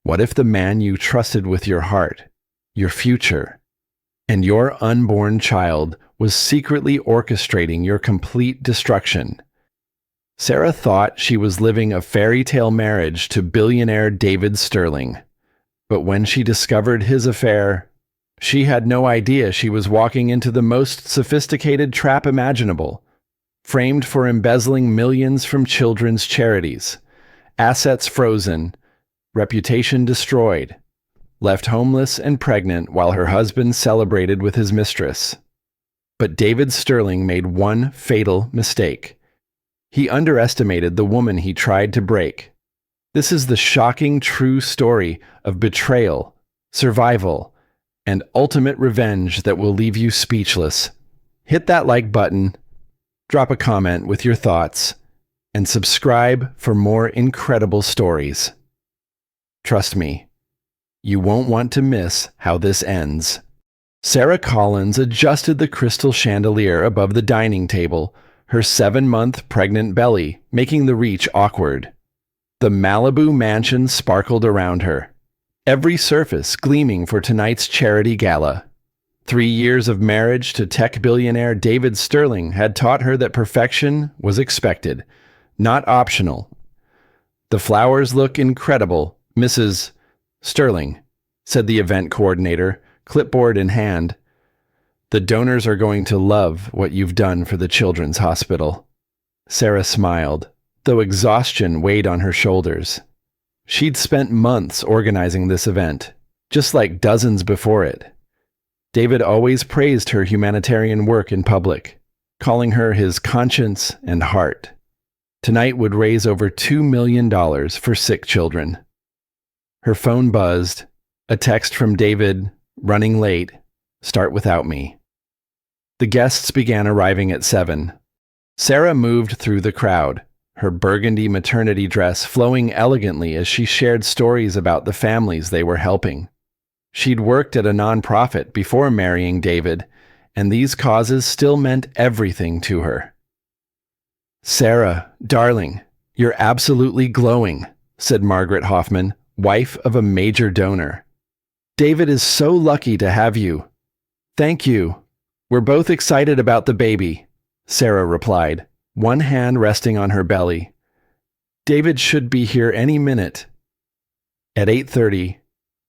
What if the man you trusted with your heart, your future, and your unborn child was secretly orchestrating your complete destruction? Sarah thought she was living a fairy tale marriage to billionaire David Sterling. But when she discovered his affair, she had no idea she was walking into the most sophisticated trap imaginable, framed for embezzling millions from children's charities, assets frozen, reputation destroyed, left homeless and pregnant while her husband celebrated with his mistress. But David Sterling made one fatal mistake. He underestimated the woman he tried to break. This is the shocking true story of betrayal, survival, and ultimate revenge that will leave you speechless. Hit that like button, drop a comment with your thoughts, and subscribe for more incredible stories. Trust me, you won't want to miss how this ends. Sarah Collins adjusted the crystal chandelier above the dining table, her 7-month pregnant belly making the reach awkward. The Malibu mansion sparkled around her, every surface gleaming for tonight's charity gala. 3 years of marriage to tech billionaire David Sterling had taught her that perfection was expected, not optional. "The flowers look incredible, Mrs. Sterling," said the event coordinator, clipboard in hand. "The donors are going to love what you've done for the children's hospital." Sarah smiled, though exhaustion weighed on her shoulders. She'd spent months organizing this event, just like dozens before it. David always praised her humanitarian work in public, calling her his conscience and heart. Tonight would raise over $2 million for sick children. Her phone buzzed, a text from David, "Running late, start without me." The guests began arriving at 7. Sarah moved through the crowd, her burgundy maternity dress flowing elegantly as she shared stories about the families they were helping. She'd worked at a nonprofit before marrying David, and these causes still meant everything to her. "Sarah, darling, you're absolutely glowing," said Margaret Hoffman, wife of a major donor. "David is so lucky to have you." "Thank you. We're both excited about the baby," Sarah replied, one hand resting on her belly. "David should be here any minute." At 8:30,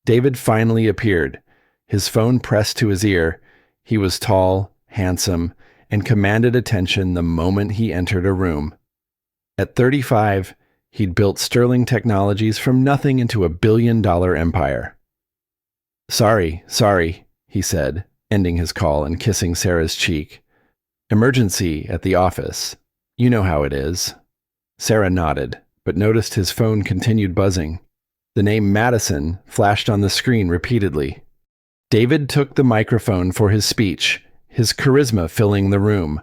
David finally appeared, his phone pressed to his ear. He was tall, handsome, and commanded attention the moment he entered a room. At 35, he'd built Sterling Technologies from nothing into a billion-dollar empire. Sorry, he said, ending his call and kissing Sarah's cheek. "Emergency at the office. You know how it is." Sarah nodded, but noticed his phone continued buzzing. The name Madison flashed on the screen repeatedly. David took the microphone for his speech, his charisma filling the room.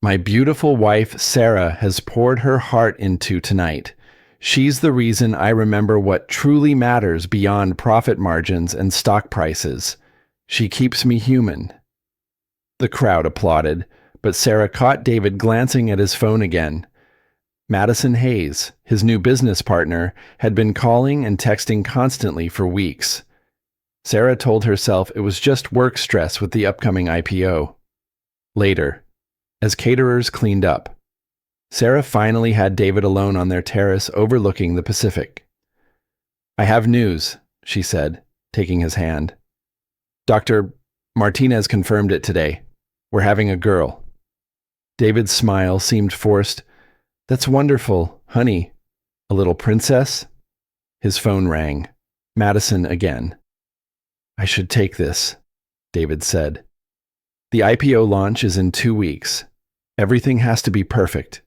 "My beautiful wife, Sarah, has poured her heart into tonight. She's the reason I remember what truly matters beyond profit margins and stock prices. She keeps me human." The crowd applauded, but Sarah caught David glancing at his phone again. Madison Hayes, his new business partner, had been calling and texting constantly for weeks. Sarah told herself it was just work stress with the upcoming IPO. Later, as caterers cleaned up, Sarah finally had David alone on their terrace overlooking the Pacific. "I have news," she said, taking his hand. "Dr. Martinez confirmed it today. We're having a girl." David's smile seemed forced. "That's wonderful, honey. A little princess?" His phone rang. Madison again. "I should take this," David said. "The IPO launch is in 2 weeks. Everything has to be perfect."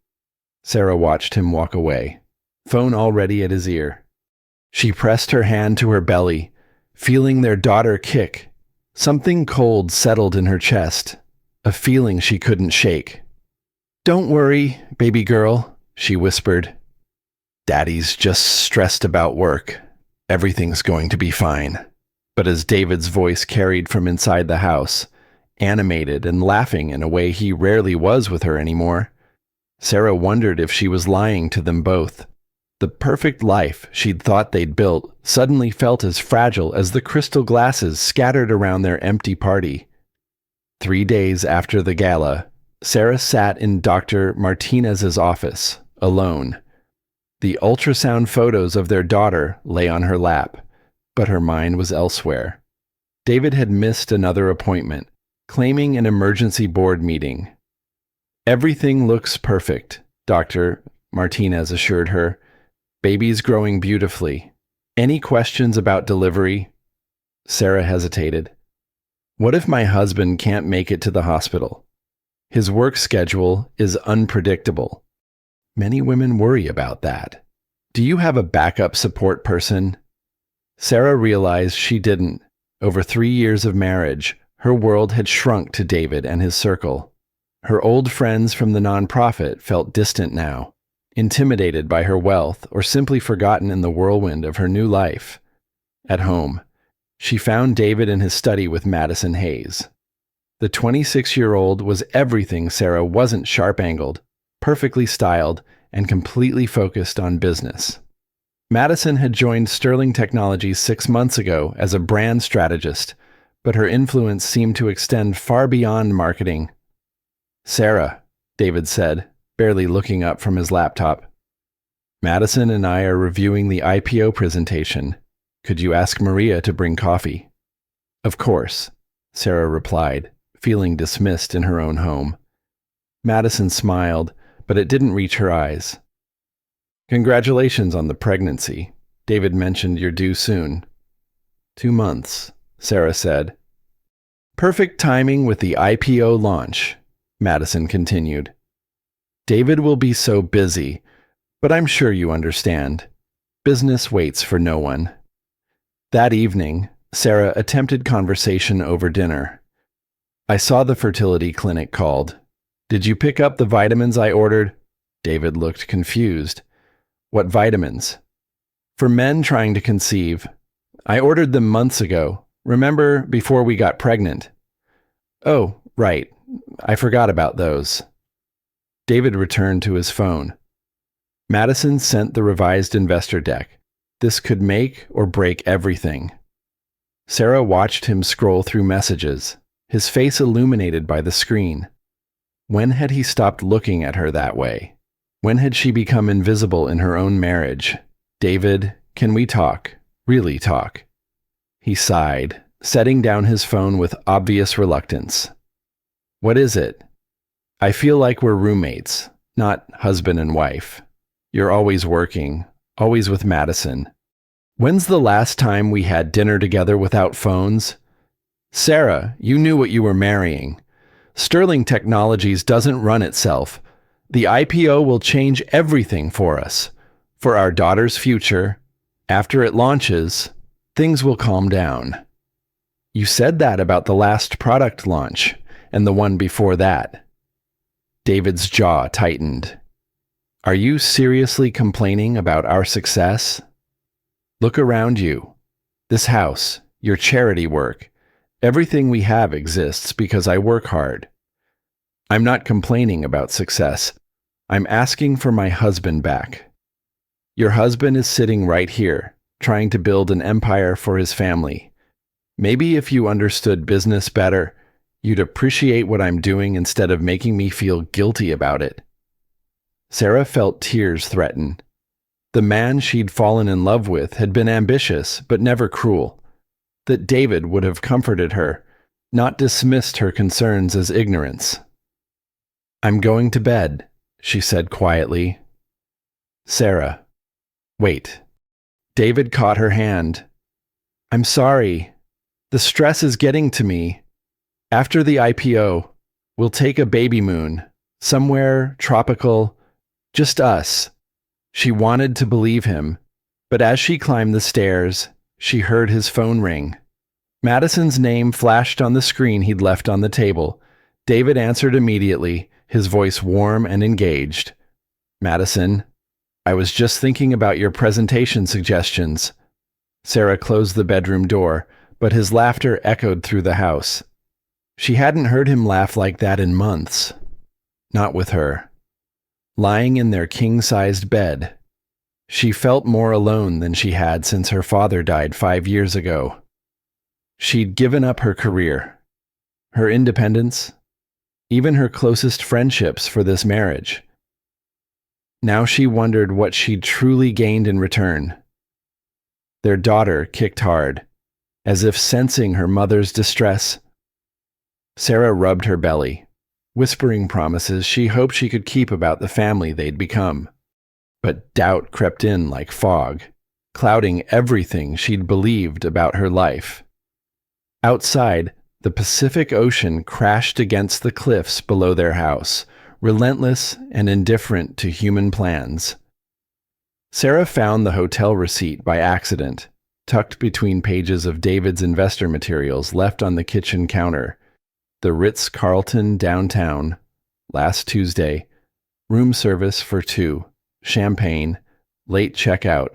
Sarah watched him walk away, phone already at his ear. She pressed her hand to her belly, feeling their daughter kick. Something cold settled in her chest, a feeling she couldn't shake. "Don't worry, baby girl," she whispered. "Daddy's just stressed about work. Everything's going to be fine." But as David's voice carried from inside the house, animated and laughing in a way he rarely was with her anymore, Sarah wondered if she was lying to them both. The perfect life she'd thought they'd built suddenly felt as fragile as the crystal glasses scattered around their empty party. 3 days after the gala, Sarah sat in Dr. Martinez's office, alone. The ultrasound photos of their daughter lay on her lap, but her mind was elsewhere. David had missed another appointment, claiming an emergency board meeting. "Everything looks perfect," Dr. Martinez assured her. "Baby's growing beautifully. Any questions about delivery?" Sarah hesitated. "What if my husband can't make it to the hospital? His work schedule is unpredictable." Many women worry about that. "Do you have a backup support person?" Sarah realized she didn't. Over 3 years of marriage, her world had shrunk to David and his circle. Her old friends from the nonprofit felt distant now, intimidated by her wealth or simply forgotten in the whirlwind of her new life. At home, she found David in his study with Madison Hayes. The 26-year-old was everything Sarah wasn't sharp-angled, perfectly styled, and completely focused on business. Madison had joined Sterling Technologies 6 months ago as a brand strategist, but her influence seemed to extend far beyond marketing. "Sarah," David said, barely looking up from his laptop. "Madison and I are reviewing the IPO presentation. Could you ask Maria to bring coffee?" "Of course," Sarah replied, feeling dismissed in her own home. Madison smiled, but it didn't reach her eyes. "Congratulations on the pregnancy. David mentioned you're due soon." 2 months, Sarah said. "Perfect timing with the IPO launch," Madison continued. "David will be so busy, but I'm sure you understand. Business waits for no one." That evening, Sarah attempted conversation over dinner. "I saw the fertility clinic called. Did you pick up the vitamins I ordered?" David looked confused. "What vitamins?" "For men trying to conceive. I ordered them months ago. Remember, before we got pregnant?" "Oh, right. I forgot about those." David returned to his phone. Madison sent the revised investor deck. This could make or break everything. Sarah watched him scroll through messages, his face illuminated by the screen. When had he stopped looking at her that way? When had she become invisible in her own marriage? "David, can we talk? Really talk?" He sighed, setting down his phone with obvious reluctance. "What is it?" "I feel like we're roommates, not husband and wife. You're always working, always with Madison. When's the last time we had dinner together without phones?" "Sarah, you knew what you were marrying. Sterling Technologies doesn't run itself. The IPO will change everything for us. For our daughter's future, after it launches, things will calm down." "You said that about the last product launch, and the one before that." David's jaw tightened. "Are you seriously complaining about our success? Look around you. This house, your charity work, everything we have exists because I work hard. I'm not complaining about success. I'm asking for my husband back. Your husband is sitting right here, trying to build an empire for his family. Maybe if you understood business better, you'd appreciate what I'm doing instead of making me feel guilty about it." Sarah felt tears threaten. The man she'd fallen in love with had been ambitious, but never cruel. That David would have comforted her, not dismissed her concerns as ignorance. "I'm going to bed," she said quietly. "Sarah, wait." David caught her hand. "I'm sorry. The stress is getting to me. After the IPO, we'll take a baby moon, somewhere tropical, just us." She wanted to believe him, but as she climbed the stairs, she heard his phone ring. Madison's name flashed on the screen he'd left on the table. David answered immediately, his voice warm and engaged. "Madison, I was just thinking about your presentation suggestions." Sarah closed the bedroom door, but his laughter echoed through the house. She hadn't heard him laugh like that in months. Not with her. Lying in their king-sized bed, She felt more alone than she had since her father died 5 years ago. She'd given up her career, her independence, even her closest friendships for this marriage. Now she wondered what she'd truly gained in return. Their daughter kicked hard, as if sensing her mother's distress. Sarah rubbed her belly, whispering promises she hoped she could keep about the family they'd become. But doubt crept in like fog, clouding everything she'd believed about her life. Outside, the Pacific Ocean crashed against the cliffs below their house, relentless and indifferent to human plans. Sarah found the hotel receipt by accident, tucked between pages of David's investor materials left on the kitchen counter. The Ritz-Carlton downtown, last Tuesday, room service for 2, champagne, late checkout.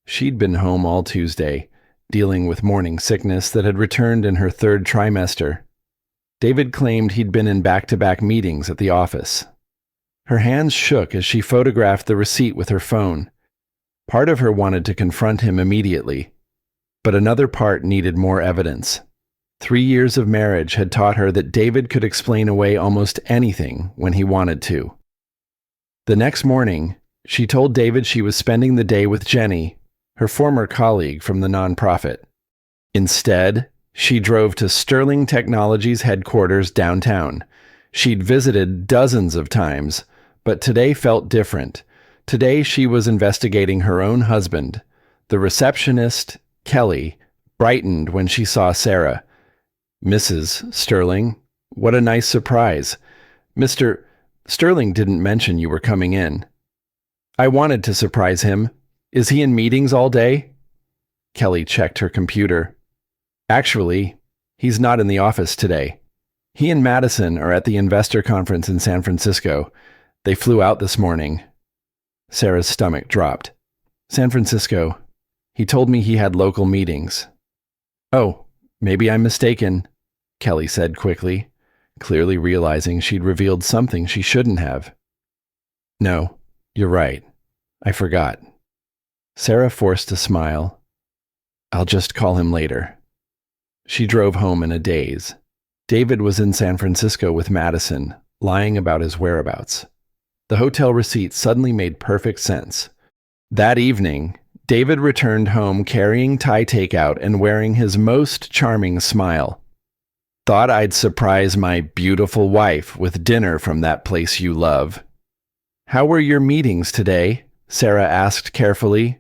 She'd been home all Tuesday, dealing with morning sickness that had returned in her 3rd trimester. David claimed he'd been in back-to-back meetings at the office. Her hands shook as she photographed the receipt with her phone. Part of her wanted to confront him immediately, but another part needed more evidence. 3 years of marriage had taught her that David could explain away almost anything when he wanted to. The next morning, she told David she was spending the day with Jenny, her former colleague from the nonprofit. Instead, she drove to Sterling Technologies headquarters downtown. She'd visited dozens of times, but today felt different. Today she was investigating her own husband. The receptionist, Kelly, brightened when she saw Sarah. "Mrs. Sterling, what a nice surprise. Mr. Sterling didn't mention you were coming in." "I wanted to surprise him. Is he in meetings all day?" Kelly checked her computer. "Actually, he's not in the office today. He and Madison are at the investor conference in San Francisco. They flew out this morning." Sarah's stomach dropped. "San Francisco. He told me he had local meetings." "Oh, maybe I'm mistaken," Kelly said quickly, clearly realizing she'd revealed something she shouldn't have. "No, you're right. I forgot." Sarah forced a smile. "I'll just call him later." She drove home in a daze. David was in San Francisco with Madison, lying about his whereabouts. The hotel receipt suddenly made perfect sense. That evening, David returned home carrying Thai takeout and wearing his most charming smile. "Thought I'd surprise my beautiful wife with dinner from that place you love." "How were your meetings today?" Sarah asked carefully.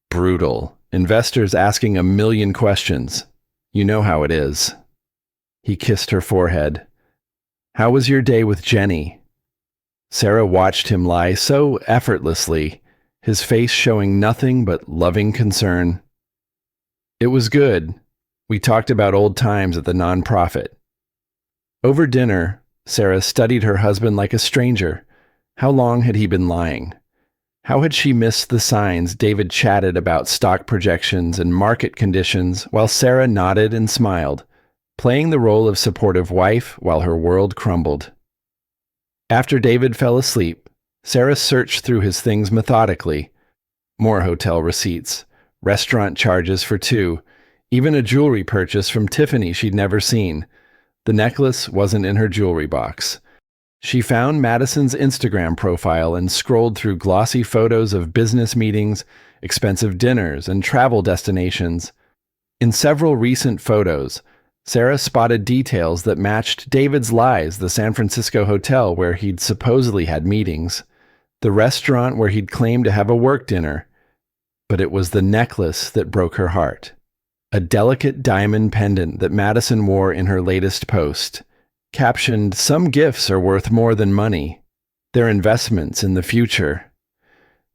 "Brutal. Investors asking 1,000,000 questions. You know how it is." He kissed her forehead. "How was your day with Jenny?" Sarah watched him lie so effortlessly, his face showing nothing but loving concern. "It was good. We talked about old times at the nonprofit." Over dinner, Sarah studied her husband like a stranger. How long had he been lying? How had she missed the signs David chatted about stock projections and market conditions while Sarah nodded and smiled, playing the role of supportive wife while her world crumbled? After David fell asleep, Sarah searched through his things methodically. More hotel receipts, restaurant charges for 2, even a jewelry purchase from Tiffany she'd never seen. The necklace wasn't in her jewelry box. She found Madison's Instagram profile and scrolled through glossy photos of business meetings, expensive dinners, and travel destinations. In several recent photos, Sarah spotted details that matched David's lies: the San Francisco hotel where he'd supposedly had meetings, the restaurant where he'd claimed to have a work dinner. But it was the necklace that broke her heart. A delicate diamond pendant that Madison wore in her latest post, captioned, "Some gifts are worth more than money. They're investments in the future."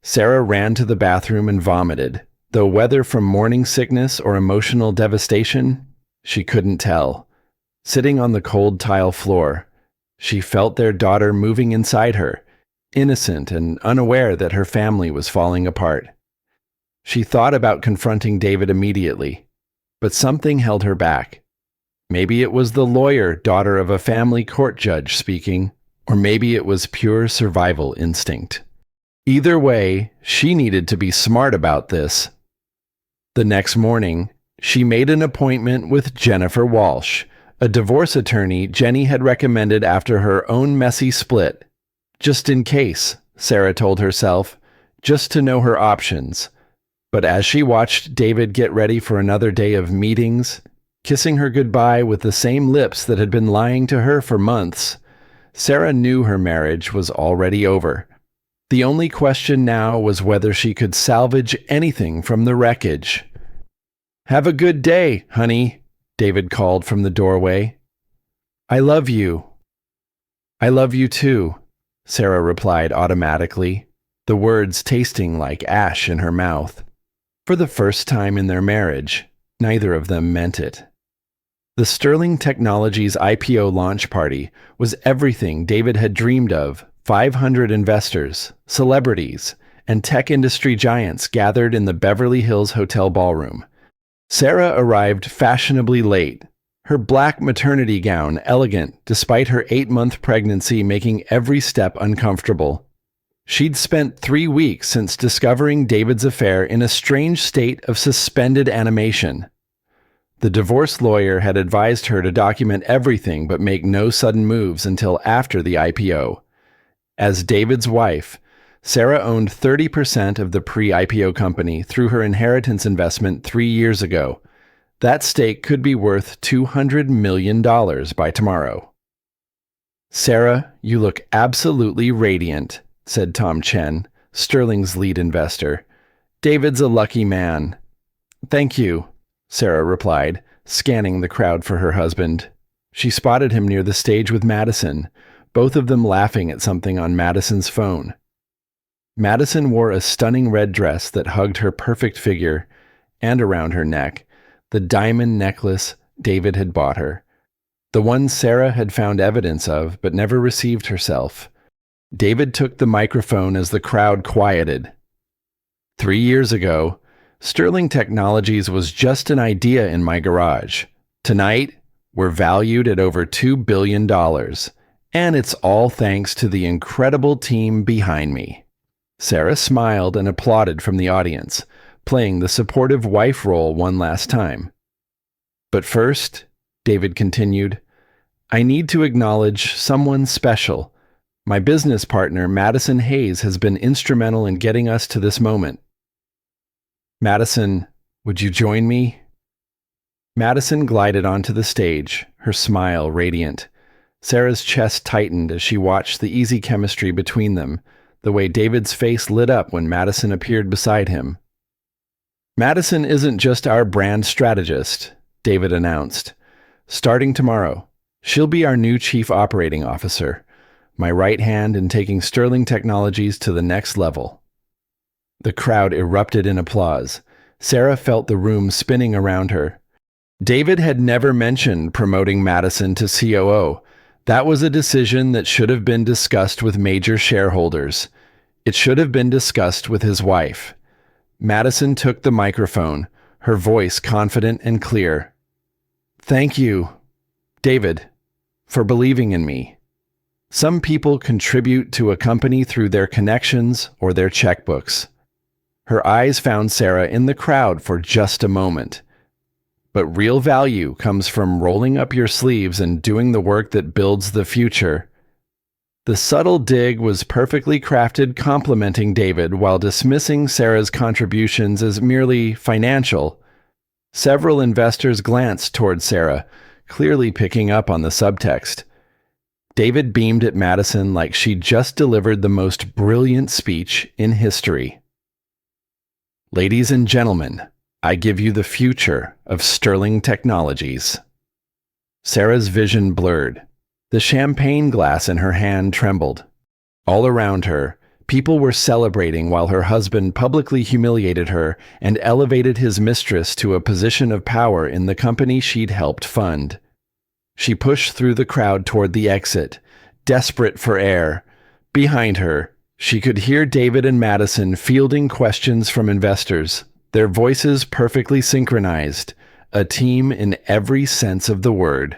Sarah ran to the bathroom and vomited, though whether from morning sickness or emotional devastation, she couldn't tell. Sitting on the cold tile floor, she felt their daughter moving inside her, innocent and unaware that her family was falling apart. She thought about confronting David immediately, but something held her back. Maybe it was the lawyer, daughter of a family court judge, speaking, or maybe it was pure survival instinct. Either way, she needed to be smart about this. The next morning, she made an appointment with Jennifer Walsh, a divorce attorney Jenny had recommended after her own messy split. Just in case, Sarah told herself, just to know her options. But as she watched David get ready for another day of meetings, kissing her goodbye with the same lips that had been lying to her for months, Sarah knew her marriage was already over. The only question now was whether she could salvage anything from the wreckage. "Have a good day, honey," David called from the doorway. "I love you." "I love you too," Sarah replied automatically, the words tasting like ash in her mouth. For the first time in their marriage, neither of them meant it. The Sterling Technologies IPO launch party was everything David had dreamed of. 500 investors, celebrities, and tech industry giants gathered in the Beverly Hills Hotel ballroom. Sarah arrived fashionably late, her black maternity gown elegant despite her 8-month pregnancy making every step uncomfortable. She'd spent 3 weeks since discovering David's affair in a strange state of suspended animation. The divorce lawyer had advised her to document everything but make no sudden moves until after the IPO. As David's wife, Sarah owned 30% of the pre-IPO company through her inheritance investment 3 years ago. That stake could be worth $200 million by tomorrow. "Sarah, you look absolutely radiant," said Tom Chen, Sterling's lead investor. "David's a lucky man." "Thank you," Sarah replied, scanning the crowd for her husband. She spotted him near the stage with Madison, both of them laughing at something on Madison's phone. Madison wore a stunning red dress that hugged her perfect figure, and around her neck, the diamond necklace David had bought her. The one Sarah had found evidence of but never received herself. David took the microphone as the crowd quieted. 3 years ago, Sterling Technologies was just an idea in my garage. Tonight, we're valued at over $2 billion. And it's all thanks to the incredible team behind me. Sarah smiled and applauded from the audience, playing the supportive wife role one last time. "But first," David continued, "I need to acknowledge someone special. My business partner, Madison Hayes, has been instrumental in getting us to this moment." "Madison, would you join me?" Madison glided onto the stage, her smile radiant. Sarah's chest tightened as she watched the easy chemistry between them, the way David's face lit up when Madison appeared beside him. "Madison isn't just our brand strategist," David announced. "Starting tomorrow, she'll be our new chief operating officer, my right hand in taking Sterling Technologies to the next level." The crowd erupted in applause. Sarah felt the room spinning around her. David had never mentioned promoting Madison to COO. That was a decision that should have been discussed with major shareholders. It should have been discussed with his wife. Madison took the microphone, her voice confident and clear. "Thank you, David, for believing in me. Some people contribute to a company through their connections or their checkbooks." Her eyes found Sarah in the crowd for just a moment. But real value comes from rolling up your sleeves and doing the work that builds the future. The subtle dig was perfectly crafted, complimenting David while dismissing Sarah's contributions as merely financial. Several investors glanced toward Sarah, clearly picking up on the subtext. David beamed at Madison like she'd just delivered the most brilliant speech in history. "Ladies and gentlemen, I give you the future of Sterling Technologies." Sarah's vision blurred. The champagne glass in her hand trembled. All around her, people were celebrating while her husband publicly humiliated her and elevated his mistress to a position of power in the company she'd helped fund. She pushed through the crowd toward the exit, desperate for air. Behind her, she could hear David and Madison fielding questions from investors, their voices perfectly synchronized, a team in every sense of the word.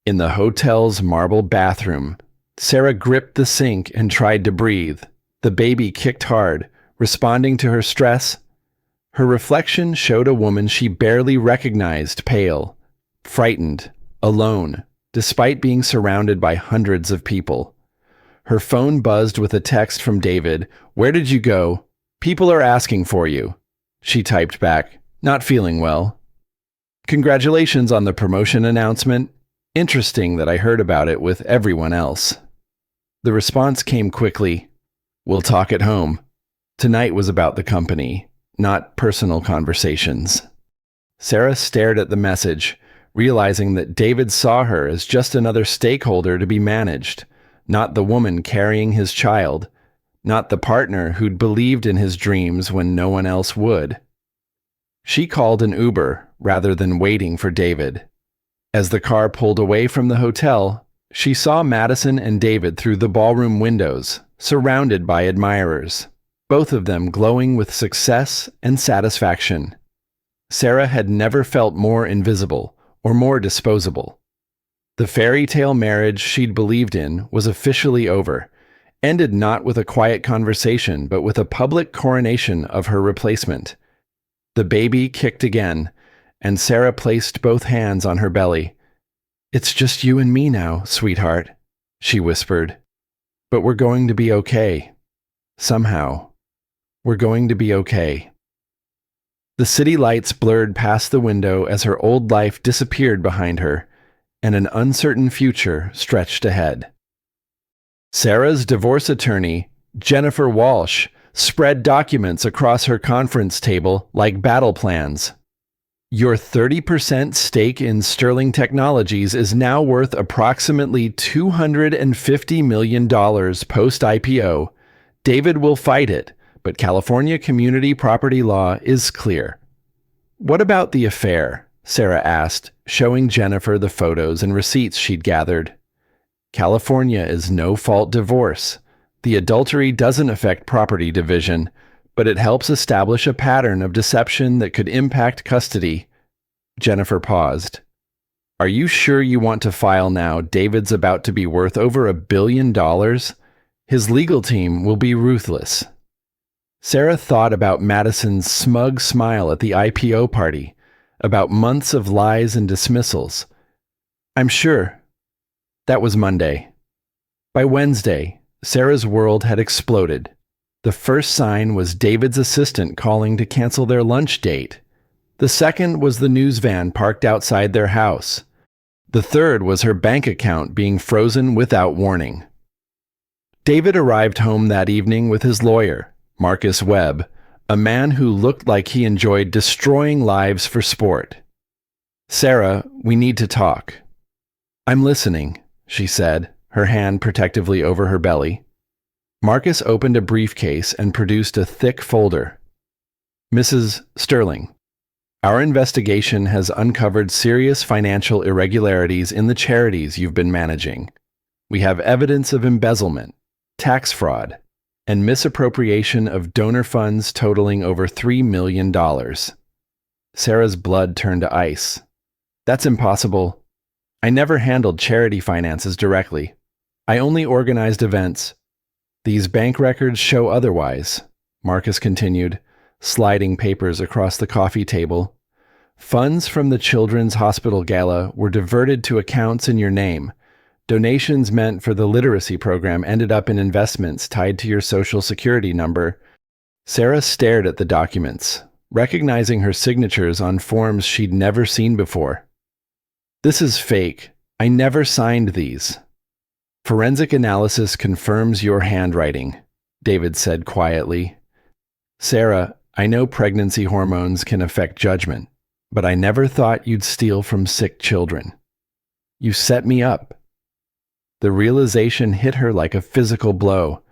In the hotel's marble bathroom, Sarah gripped the sink and tried to breathe. The baby kicked hard, responding to her stress. Her reflection showed a woman she barely recognized, pale, frightened, alone, despite being surrounded by hundreds of people. Her phone buzzed with a text from David. "Where did you go? People are asking for you." She typed back, "Not feeling well." "Congratulations on the promotion announcement. Interesting that I heard about it with everyone else." The response came quickly. "We'll talk at home." Tonight was about the company, not personal conversations. Sarah stared at the message, realizing that David saw her as just another stakeholder to be managed, not the woman carrying his child, not the partner who'd believed in his dreams when no one else would. She called an Uber rather than waiting for David. As the car pulled away from the hotel, she saw Madison and David through the ballroom windows, surrounded by admirers, both of them glowing with success and satisfaction. Sarah had never felt more invisible or more disposable. The fairy tale marriage she'd believed in was officially over, ended not with a quiet conversation, but with a public coronation of her replacement. The baby kicked again, and Sarah placed both hands on her belly. "It's just you and me now, sweetheart," she whispered. "But we're going to be okay. Somehow. We're going to be okay." The city lights blurred past the window as her old life disappeared behind her, and an uncertain future stretched ahead. Sarah's divorce attorney, Jennifer Walsh, spread documents across her conference table like battle plans. "Your 30% stake in Sterling Technologies is now worth approximately $250 million post-IPO. David will fight it, but California community property law is clear." "What about the affair?" Sarah asked, showing Jennifer the photos and receipts she'd gathered. "California is no-fault divorce. The adultery doesn't affect property division, but it helps establish a pattern of deception that could impact custody." Jennifer paused. "Are you sure you want to file now? David's about to be worth over $1 billion. His legal team will be ruthless." Sarah thought about Madison's smug smile at the IPO party, about months of lies and dismissals. "I'm sure." That was Monday. By Wednesday, Sarah's world had exploded. The first sign was David's assistant calling to cancel their lunch date. The second was the news van parked outside their house. The third was her bank account being frozen without warning. David arrived home that evening with his lawyer, Marcus Webb, a man who looked like he enjoyed destroying lives for sport. "Sarah, we need to talk." "I'm listening," she said, her hand protectively over her belly. Marcus opened a briefcase and produced a thick folder. "Mrs. Sterling, our investigation has uncovered serious financial irregularities in the charities you've been managing. We have evidence of embezzlement, tax fraud, and misappropriation of donor funds totaling over $3 million. Sarah's blood turned to ice. "That's impossible. I never handled charity finances directly. I only organized events. These bank records show otherwise," Marcus continued, sliding papers across the coffee table. "Funds from the Children's Hospital Gala were diverted to accounts in your name. Donations meant for the literacy program ended up in investments tied to your Social Security number." Sarah stared at the documents, recognizing her signatures on forms she'd never seen before. "This is fake. I never signed these." "Forensic analysis confirms your handwriting," David said quietly. "Sarah, I know pregnancy hormones can affect judgment, but I never thought you'd steal from sick children. You set me up." The realization hit her like a physical blow.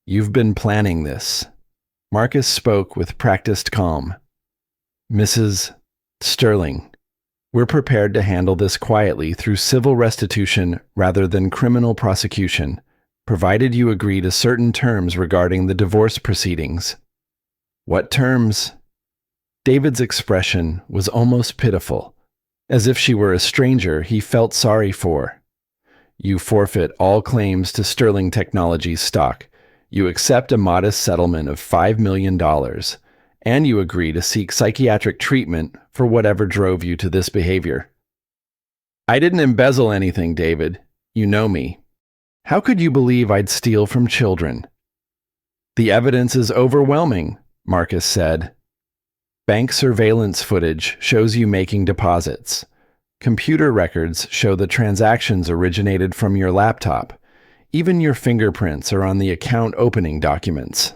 "You've been planning this." Marcus spoke with practiced calm. "Mrs. Sterling, we're prepared to handle this quietly through civil restitution rather than criminal prosecution, provided you agree to certain terms regarding the divorce proceedings." "What terms?" David's expression was almost pitiful, as if she were a stranger he felt sorry for. "You forfeit all claims to Sterling Technologies stock. You accept a modest settlement of $5 million, and you agree to seek psychiatric treatment for whatever drove you to this behavior. I didn't embezzle anything, David. You know me. How could you believe I'd steal from children? The evidence is overwhelming, Marcus said. Bank surveillance footage shows you making deposits. Computer records show the transactions originated from your laptop. Even your fingerprints are on the account opening documents.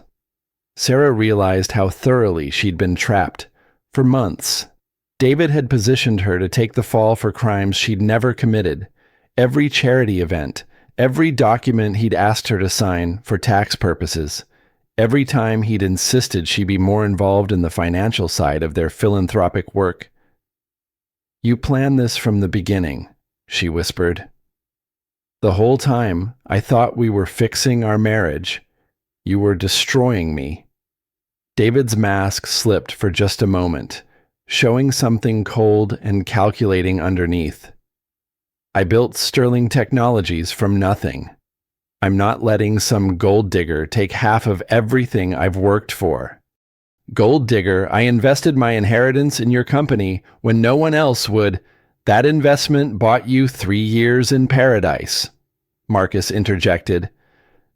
Sarah realized how thoroughly she'd been trapped. For months, David had positioned her to take the fall for crimes she'd never committed. Every charity event, every document he'd asked her to sign for tax purposes, every time he'd insisted she be more involved in the financial side of their philanthropic work. You planned this from the beginning, she whispered. The whole time, I thought we were fixing our marriage. You were destroying me. David's mask slipped for just a moment, showing something cold and calculating underneath. I built Sterling Technologies from nothing. I'm not letting some gold digger take half of everything I've worked for. Gold digger, I invested my inheritance in your company when no one else would. That investment bought you 3 years in paradise, Marcus interjected.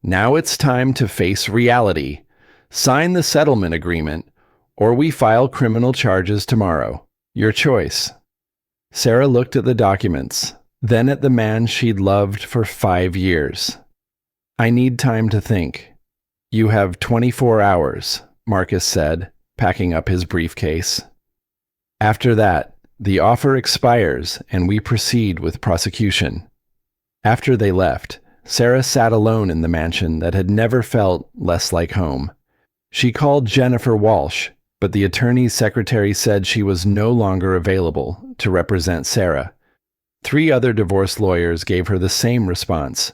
Now it's time to face reality. Sign the settlement agreement, or we file criminal charges tomorrow. Your choice. Sarah looked at the documents, then at the man she'd loved for 5 years. I need time to think. You have 24 hours, Marcus said, packing up his briefcase. After that, the offer expires and we proceed with prosecution. After they left, Sarah sat alone in the mansion that had never felt less like home. She called Jennifer Walsh, but the attorney's secretary said she was no longer available to represent Sarah. 3 other divorce lawyers gave her the same response.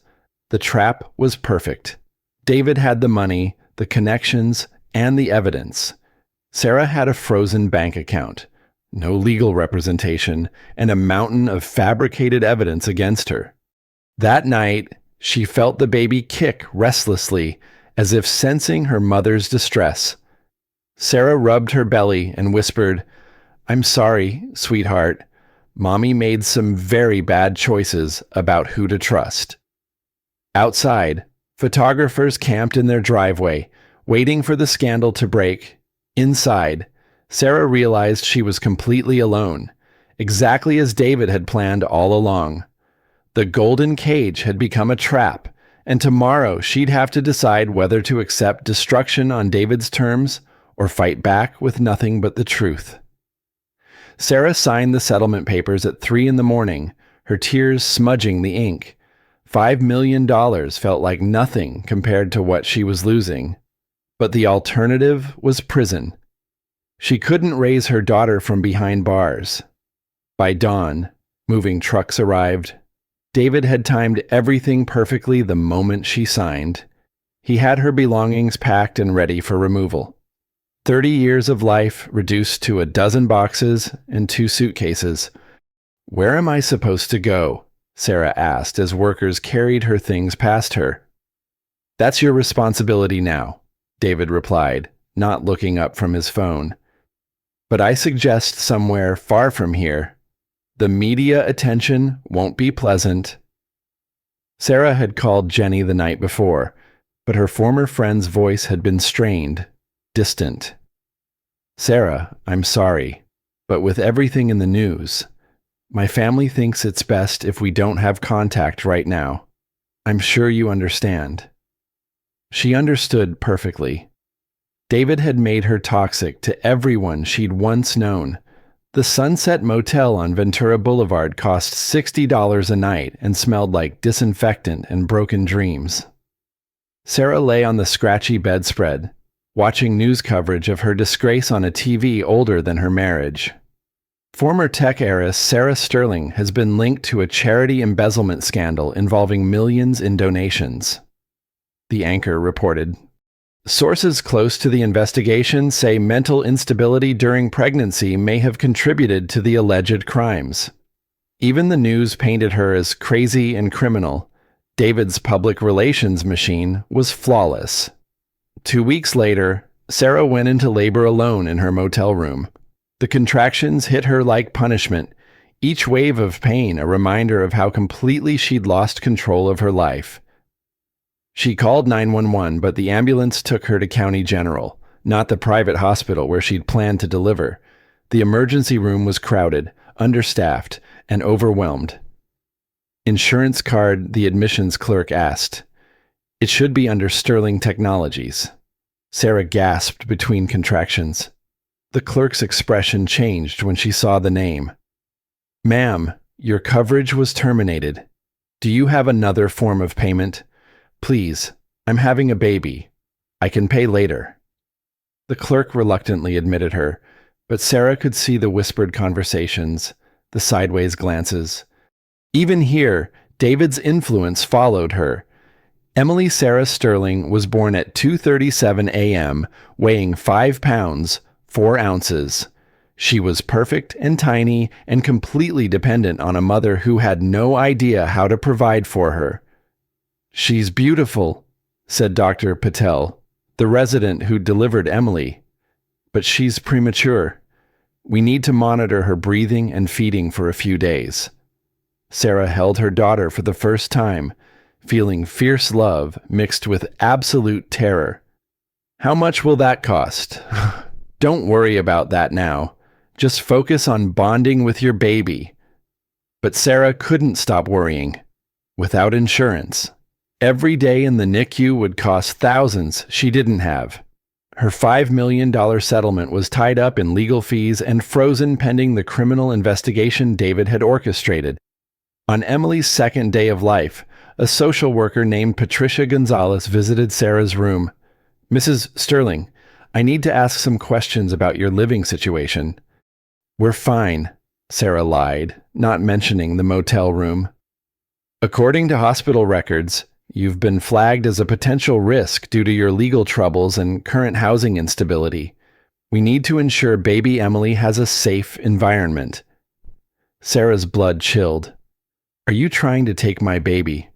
The trap was perfect. David had the money, the connections, and the evidence. Sarah had a frozen bank account, no legal representation, and a mountain of fabricated evidence against her. That night, she felt the baby kick restlessly, as if sensing her mother's distress. Sarah rubbed her belly and whispered, I'm sorry, sweetheart. Mommy made some very bad choices about who to trust. Outside, photographers camped in their driveway, waiting for the scandal to break. Inside, Sarah realized she was completely alone, exactly as David had planned all along. The golden cage had become a trap, and tomorrow she'd have to decide whether to accept destruction on David's terms or fight back with nothing but the truth. Sarah signed the settlement papers at 3 a.m, her tears smudging the ink. $5 million felt like nothing compared to what she was losing. But the alternative was prison. She couldn't raise her daughter from behind bars. By dawn, moving trucks arrived. David had timed everything perfectly the moment she signed. He had her belongings packed and ready for removal. 30 years of life reduced to a dozen boxes and 2 suitcases. Where am I supposed to go? Sarah asked as workers carried her things past her. That's your responsibility now, David replied, not looking up from his phone. But I suggest somewhere far from here. The media attention won't be pleasant. Sarah had called Jenny the night before, but her former friend's voice had been strained, distant. Sarah, I'm sorry, but with everything in the news, my family thinks it's best if we don't have contact right now. I'm sure you understand. She understood perfectly. David had made her toxic to everyone she'd once known. The Sunset Motel on Ventura Boulevard cost $60 a night and smelled like disinfectant and broken dreams. Sarah lay on the scratchy bedspread, watching news coverage of her disgrace on a TV older than her marriage. Former tech heiress Sarah Sterling has been linked to a charity embezzlement scandal involving millions in donations, the anchor reported. Sources close to the investigation say mental instability during pregnancy may have contributed to the alleged crimes. Even the news painted her as crazy and criminal, David's public relations machine was flawless. 2 weeks later, Sarah went into labor alone in her motel room. The contractions hit her like punishment, each wave of pain a reminder of how completely she'd lost control of her life. She called 911, but the ambulance took her to County General, not the private hospital where she'd planned to deliver. The emergency room was crowded, understaffed, and overwhelmed. "Insurance card?" the admissions clerk asked. "It should be under Sterling Technologies." Sarah gasped between contractions. The clerk's expression changed when she saw the name. "Ma'am, your coverage was terminated. Do you have another form of payment? Please, I'm having a baby. I can pay later." The clerk reluctantly admitted her, but Sarah could see the whispered conversations, the sideways glances. Even here, David's influence followed her. Emily Sarah Sterling was born at 2:37 a.m., weighing 5 pounds, 4 ounces. She was perfect and tiny and completely dependent on a mother who had no idea how to provide for her. "She's beautiful," said Dr. Patel, the resident who delivered Emily. "But she's premature. We need to monitor her breathing and feeding for a few days." Sarah held her daughter for the first time, feeling fierce love mixed with absolute terror. "How much will that cost?" "Don't worry about that now. Just focus on bonding with your baby." But Sarah couldn't stop worrying. Without insurance, every day in the NICU would cost thousands she didn't have. Her $5 million settlement was tied up in legal fees and frozen pending the criminal investigation David had orchestrated. On Emily's second day of life, a social worker named Patricia Gonzalez visited Sarah's room. "Mrs. Sterling, I need to ask some questions about your living situation." "We're fine," Sarah lied, not mentioning the motel room. "According to hospital records, you've been flagged as a potential risk due to your legal troubles and current housing instability. We need to ensure baby Emily has a safe environment." Sarah's blood chilled. "Are you trying to take my baby?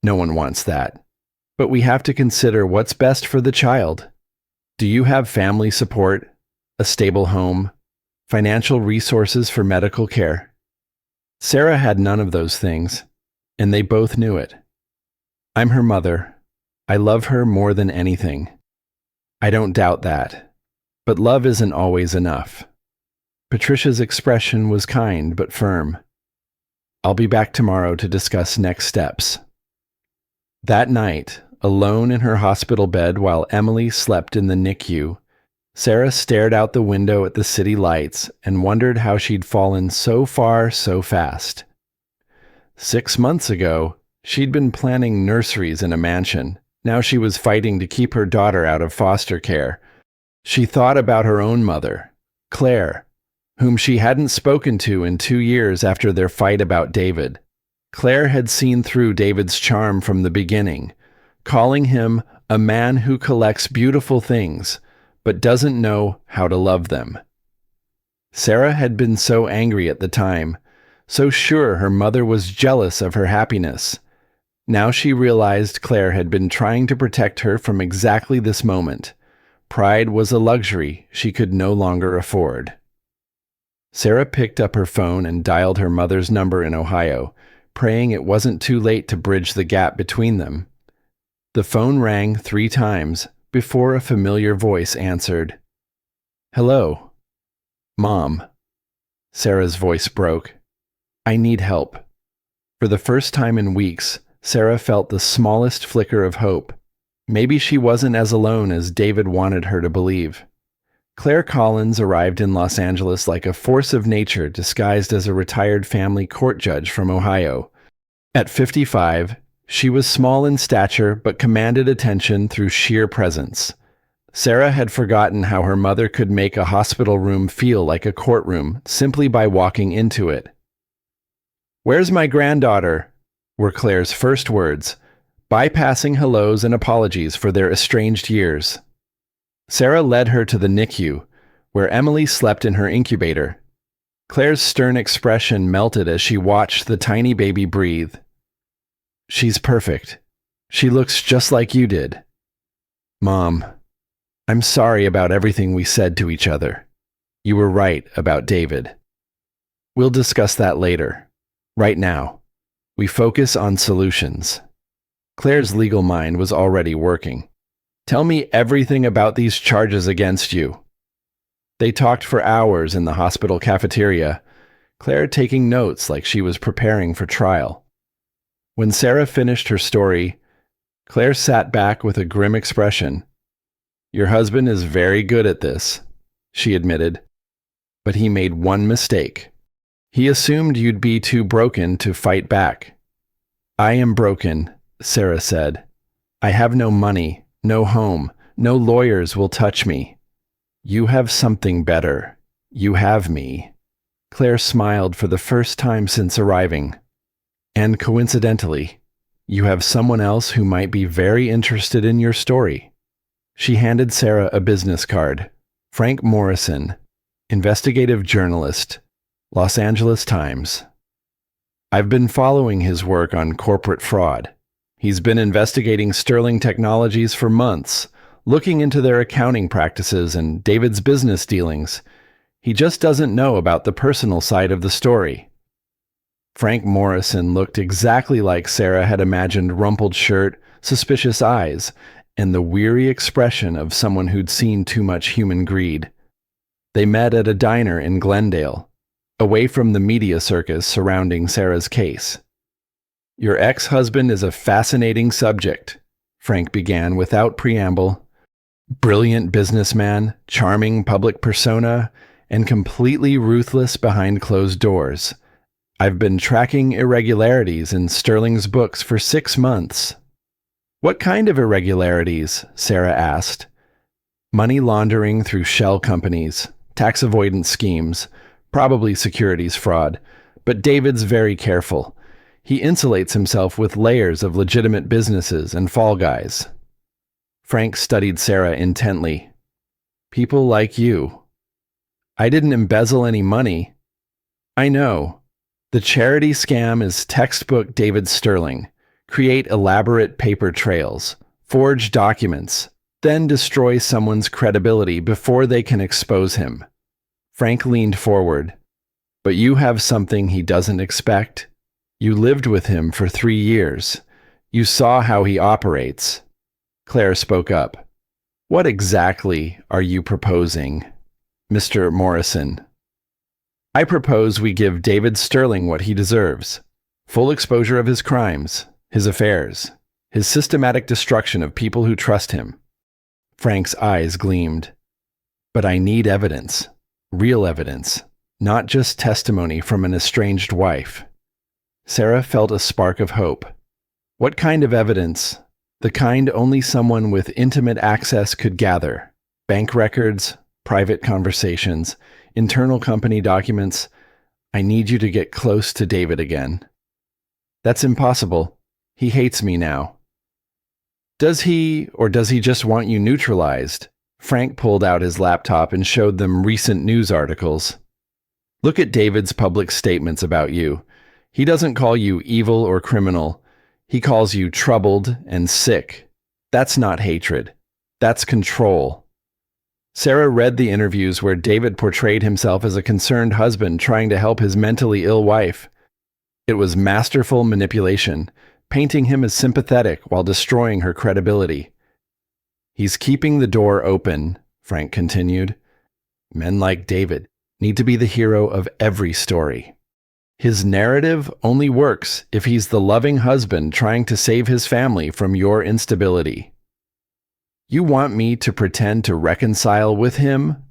No one wants that. But we have to consider what's best for the child. Do you have family support, a stable home, financial resources for medical care?" Sarah had none of those things, and they both knew it. "I'm her mother. I love her more than anything." "I don't doubt that. But love isn't always enough." Patricia's expression was kind but firm. "I'll be back tomorrow to discuss next steps." That night, alone in her hospital bed while Emily slept in the NICU, Sarah stared out the window at the city lights and wondered how she'd fallen so far so fast. 6 months ago, she'd been planning nurseries in a mansion. Now she was fighting to keep her daughter out of foster care. She thought about her own mother, Claire, whom she hadn't spoken to in 2 years after their fight about David. Claire had seen through David's charm from the beginning, calling him a man who collects beautiful things, but doesn't know how to love them. Sarah had been so angry at the time, so sure her mother was jealous of her happiness. Now she realized Claire had been trying to protect her from exactly this moment. Pride was a luxury she could no longer afford. Sarah picked up her phone and dialed her mother's number in Ohio, praying it wasn't too late to bridge the gap between them. The phone rang 3 times before a familiar voice answered. "Hello." "Mom." Sarah's voice broke. "I need help." For the first time in weeks, Sarah felt the smallest flicker of hope. Maybe she wasn't as alone as David wanted her to believe. Claire Collins arrived in Los Angeles like a force of nature disguised as a retired family court judge from Ohio. At 55, she was small in stature but commanded attention through sheer presence. Sarah had forgotten how her mother could make a hospital room feel like a courtroom simply by walking into it. "Where's my granddaughter?" were Claire's first words, bypassing hellos and apologies for their estranged years. Sarah led her to the NICU, where Emily slept in her incubator. Claire's stern expression melted as she watched the tiny baby breathe. She's perfect. She looks just like you did. Mom, I'm sorry about everything we said to each other. You were right about David. We'll discuss that later. Right now, we focus on solutions. Claire's legal mind was already working. Tell me everything about these charges against you. They talked for hours in the hospital cafeteria, Claire taking notes like she was preparing for trial. When Sarah finished her story, Claire sat back with a grim expression. Your husband is very good at this, she admitted. But he made one mistake. He assumed you'd be too broken to fight back. I am broken, Sarah said. I have no money, no home, no lawyers will touch me. You have something better. You have me. Claire smiled for the first time since arriving. And coincidentally, you have someone else who might be very interested in your story. She handed Sarah a business card. Frank Morrison, investigative journalist, Los Angeles Times. I've been following his work on corporate fraud. He's been investigating Sterling Technologies for months, looking into their accounting practices and David's business dealings. He just doesn't know about the personal side of the story. Frank Morrison looked exactly like Sarah had imagined: rumpled shirt, suspicious eyes, and the weary expression of someone who'd seen too much human greed. They met at a diner in Glendale, away from the media circus surrounding Sarah's case. Your ex-husband is a fascinating subject, Frank began without preamble. Brilliant businessman, charming public persona, and completely ruthless behind closed doors. I've been tracking irregularities in Sterling's books for 6 months. What kind of irregularities? Sarah asked. Money laundering through shell companies, tax avoidance schemes, probably securities fraud, but David's very careful. He insulates himself with layers of legitimate businesses and fall guys. Frank studied Sarah intently. People like you. I didn't embezzle any money. I know. The charity scam is textbook David Sterling. Create elaborate paper trails, forge documents, then destroy someone's credibility before they can expose him. Frank leaned forward. But you have something he doesn't expect. You lived with him for 3 years. You saw how he operates. Claire spoke up. What exactly are you proposing, Mr. Morrison? I propose we give David Sterling what he deserves. Full exposure of his crimes, his affairs, his systematic destruction of people who trust him. Frank's eyes gleamed. But I need evidence. Real evidence. Not just testimony from an estranged wife. Sarah felt a spark of hope. What kind of evidence? The kind only someone with intimate access could gather. Bank records, private conversations, internal company documents. I need you to get close to David again. That's impossible. He hates me now. Does he, or does he just want you neutralized? Frank pulled out his laptop and showed them recent news articles. Look at David's public statements about you. He doesn't call you evil or criminal. He calls you troubled and sick. That's not hatred. That's control. Sarah read the interviews where David portrayed himself as a concerned husband trying to help his mentally ill wife. It was masterful manipulation, painting him as sympathetic while destroying her credibility. He's keeping the door open, Frank continued. Men like David need to be the hero of every story. His narrative only works if he's the loving husband trying to save his family from your instability. You want me to pretend to reconcile with him?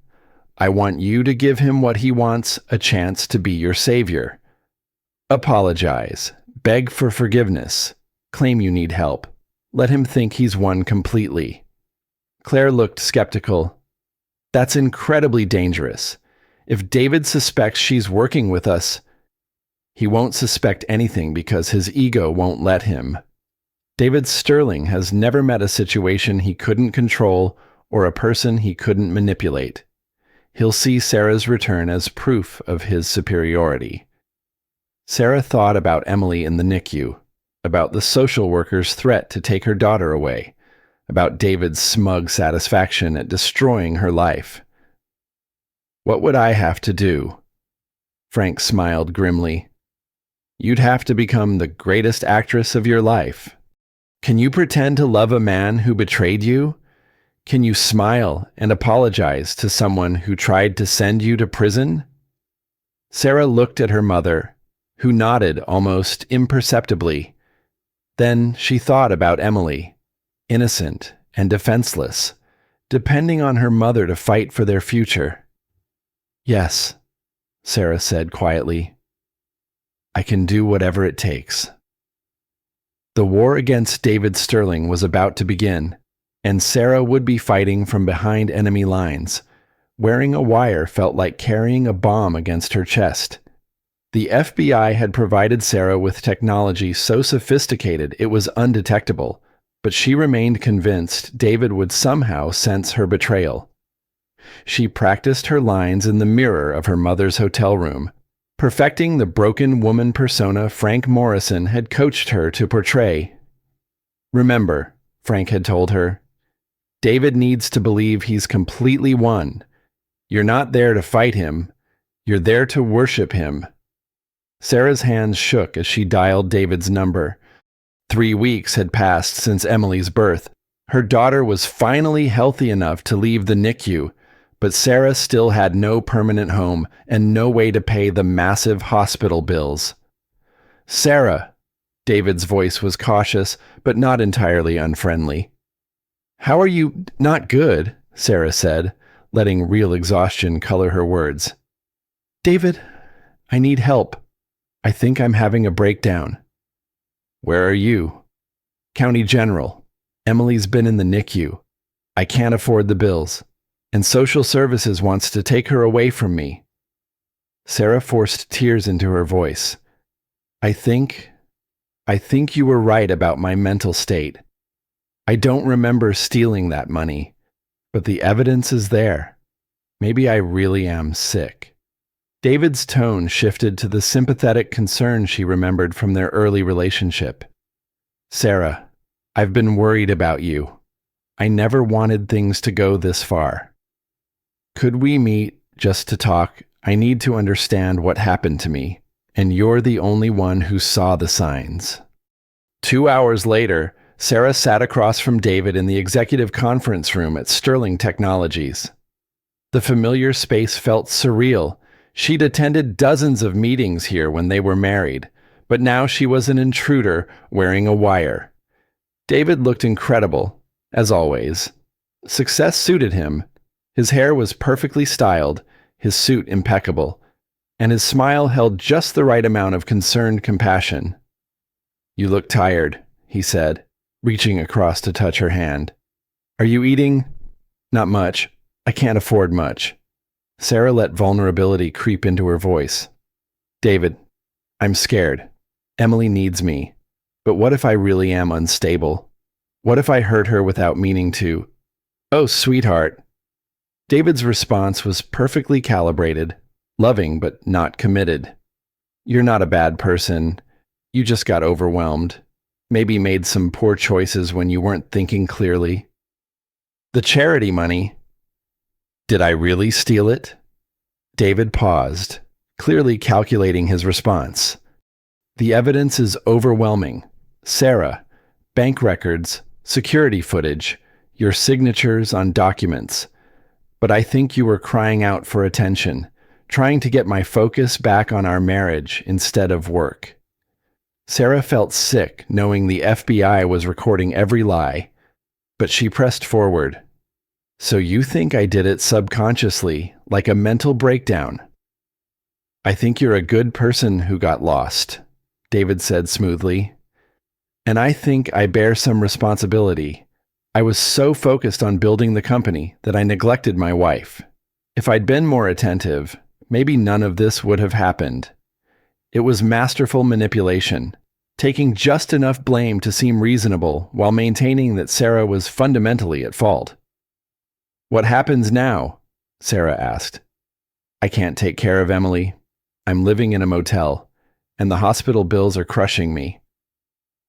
I want you to give him what he wants, a chance to be your savior. Apologize. Beg for forgiveness. Claim you need help. Let him think he's won completely. Claire looked skeptical. That's incredibly dangerous. If David suspects she's working with us, he won't suspect anything because his ego won't let him. David Sterling has never met a situation he couldn't control or a person he couldn't manipulate. He'll see Sarah's return as proof of his superiority. Sarah thought about Emily in the NICU. about the social worker's threat to take her daughter away, about David's smug satisfaction at destroying her life. What would I have to do? Frank smiled grimly. You'd have to become the greatest actress of your life. Can you pretend to love a man who betrayed you? Can you smile and apologize to someone who tried to send you to prison? Sarah looked at her mother, who nodded almost imperceptibly. Then she thought about Emily, innocent and defenseless, depending on her mother to fight for their future. Yes, Sarah said quietly. I can do whatever it takes. The war against David Sterling was about to begin, and Sarah would be fighting from behind enemy lines. Wearing a wire felt like carrying a bomb against her chest. The FBI had provided Sarah with technology so sophisticated it was undetectable, but she remained convinced David would somehow sense her betrayal. She practiced her lines in the mirror of her mother's hotel room, perfecting the broken woman persona Frank Morrison had coached her to portray. Remember, Frank had told her, David needs to believe he's completely won. You're not there to fight him. You're there to worship him. Sarah's hands shook as she dialed David's number. 3 weeks had passed since Emily's birth. Her daughter was finally healthy enough to leave the NICU, but Sarah still had no permanent home and no way to pay the massive hospital bills. Sarah, David's voice was cautious, but not entirely unfriendly. How are you? Not good, Sarah said, letting real exhaustion color her words. David, I need help. I think I'm having a breakdown. Where are you? County General. Emily's been in the NICU. I can't afford the bills. And social services wants to take her away from me. Sarah forced tears into her voice. I think you were right about my mental state. I don't remember stealing that money, but the evidence is there. Maybe I really am sick. David's tone shifted to the sympathetic concern she remembered from their early relationship. Sarah, I've been worried about you. I never wanted things to go this far. Could we meet just to talk? I need to understand what happened to me, and you're the only one who saw the signs. 2 hours later, Sarah sat across from David in the executive conference room at Sterling Technologies. The familiar space felt surreal. She'd attended dozens of meetings here when they were married, but now she was an intruder wearing a wire. David looked incredible, as always. Success suited him. His hair was perfectly styled, his suit impeccable, and his smile held just the right amount of concerned compassion. You look tired, he said, reaching across to touch her hand. Are you eating? Not much. I can't afford much. Sarah let vulnerability creep into her voice. David, I'm scared. Emily needs me. But what if I really am unstable? What if I hurt her without meaning to? Oh, sweetheart. David's response was perfectly calibrated, loving but not committed. You're not a bad person. You just got overwhelmed. Maybe made some poor choices when you weren't thinking clearly. The charity money. Did I really steal it? David paused, clearly calculating his response. The evidence is overwhelming. Sarah, bank records, security footage, your signatures on documents. But I think you were crying out for attention, trying to get my focus back on our marriage instead of work. Sarah felt sick knowing the FBI was recording every lie, but she pressed forward. So you think I did it subconsciously, like a mental breakdown? I think you're a good person who got lost, David said smoothly. And I think I bear some responsibility. I was so focused on building the company that I neglected my wife. If I'd been more attentive, maybe none of this would have happened. It was masterful manipulation, taking just enough blame to seem reasonable while maintaining that Sarah was fundamentally at fault. What happens now? Sarah asked. I can't take care of Emily. I'm living in a motel, and the hospital bills are crushing me.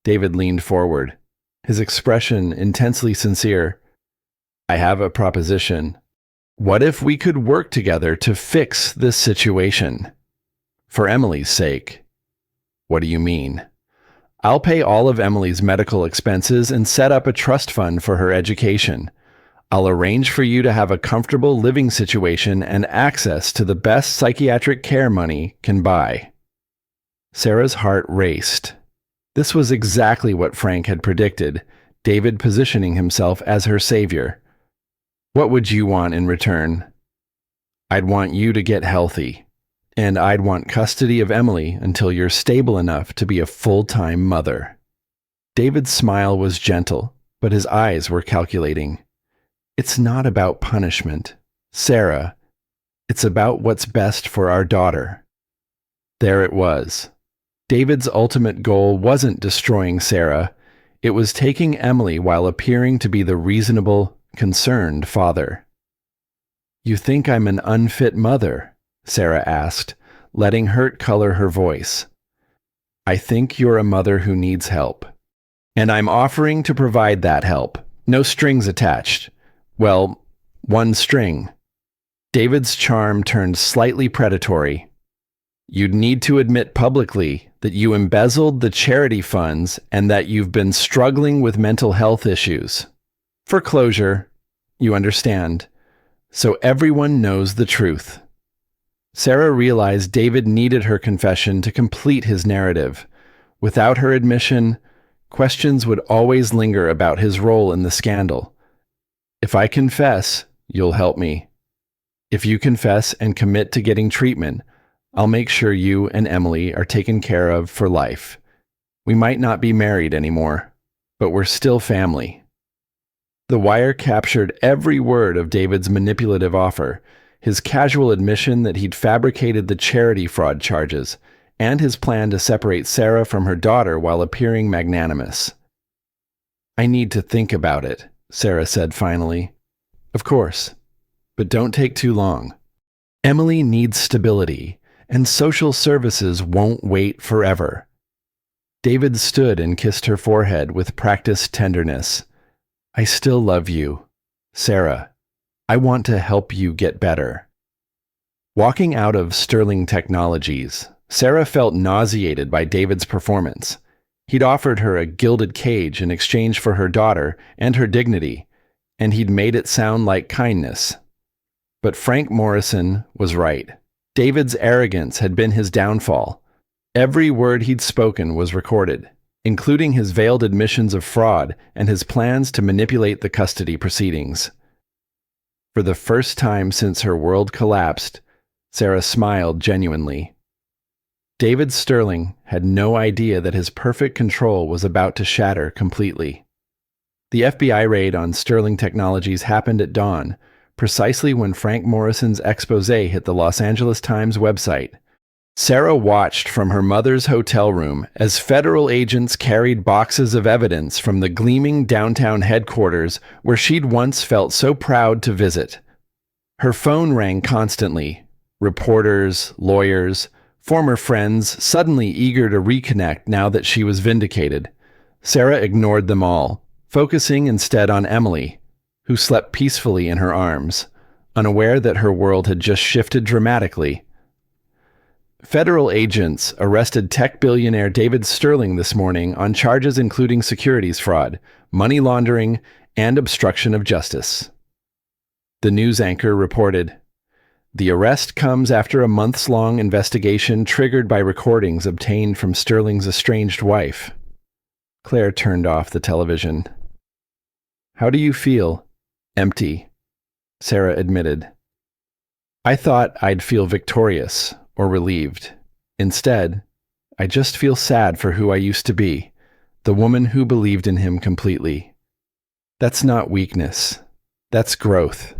David leaned forward, his expression intensely sincere. I have a proposition. What if we could work together to fix this situation? For Emily's sake. What do you mean? I'll pay all of Emily's medical expenses and set up a trust fund for her education. I'll arrange for you to have a comfortable living situation and access to the best psychiatric care money can buy. Sarah's heart raced. This was exactly what Frank had predicted, David positioning himself as her savior. What would you want in return? I'd want you to get healthy, and I'd want custody of Emily until you're stable enough to be a full-time mother. David's smile was gentle, but his eyes were calculating. It's not about punishment, Sarah. It's about what's best for our daughter. There it was. David's ultimate goal wasn't destroying Sarah. It was taking Emily while appearing to be the reasonable, concerned father. You think I'm an unfit mother? Sarah asked, letting hurt color her voice. I think you're a mother who needs help. And I'm offering to provide that help. No strings attached. Well, one string. David's charm turned slightly predatory. You'd need to admit publicly that you embezzled the charity funds and that you've been struggling with mental health issues. For closure, you understand. So everyone knows the truth. Sarah realized David needed her confession to complete his narrative. Without her admission, questions would always linger about his role in the scandal. If I confess, you'll help me. If you confess and commit to getting treatment, I'll make sure you and Emily are taken care of for life. We might not be married anymore, but we're still family. The wire captured every word of David's manipulative offer, his casual admission that he'd fabricated the charity fraud charges, and his plan to separate Sarah from her daughter while appearing magnanimous. I need to think about it, Sarah said finally. Of course, but don't take too long. Emily needs stability, and social services won't wait forever. David stood and kissed her forehead with practiced tenderness. I still love you, Sarah. I want to help you get better. Walking out of Sterling Technologies, Sarah felt nauseated by David's performance. He'd offered her a gilded cage in exchange for her daughter and her dignity, and he'd made it sound like kindness. But Frank Morrison was right. David's arrogance had been his downfall. Every word he'd spoken was recorded, including his veiled admissions of fraud and his plans to manipulate the custody proceedings. For the first time since her world collapsed, Sarah smiled genuinely. David Sterling had no idea that his perfect control was about to shatter completely. The FBI raid on Sterling Technologies happened at dawn, precisely when Frank Morrison's expose hit the Los Angeles Times website. Sarah watched from her mother's hotel room as federal agents carried boxes of evidence from the gleaming downtown headquarters where she'd once felt so proud to visit. Her phone rang constantly. Reporters, lawyers, former friends suddenly eager to reconnect now that she was vindicated. Sarah ignored them all, focusing instead on Emily, who slept peacefully in her arms, unaware that her world had just shifted dramatically. Federal agents arrested tech billionaire David Sterling this morning on charges including securities fraud, money laundering, and obstruction of justice. The news anchor reported, "The arrest comes after a months-long investigation triggered by recordings obtained from Sterling's estranged wife." Claire turned off the television. "How do you feel?" "Empty," Sarah admitted. "I thought I'd feel victorious or relieved. Instead, I just feel sad for who I used to be, the woman who believed in him completely. That's not weakness. That's growth."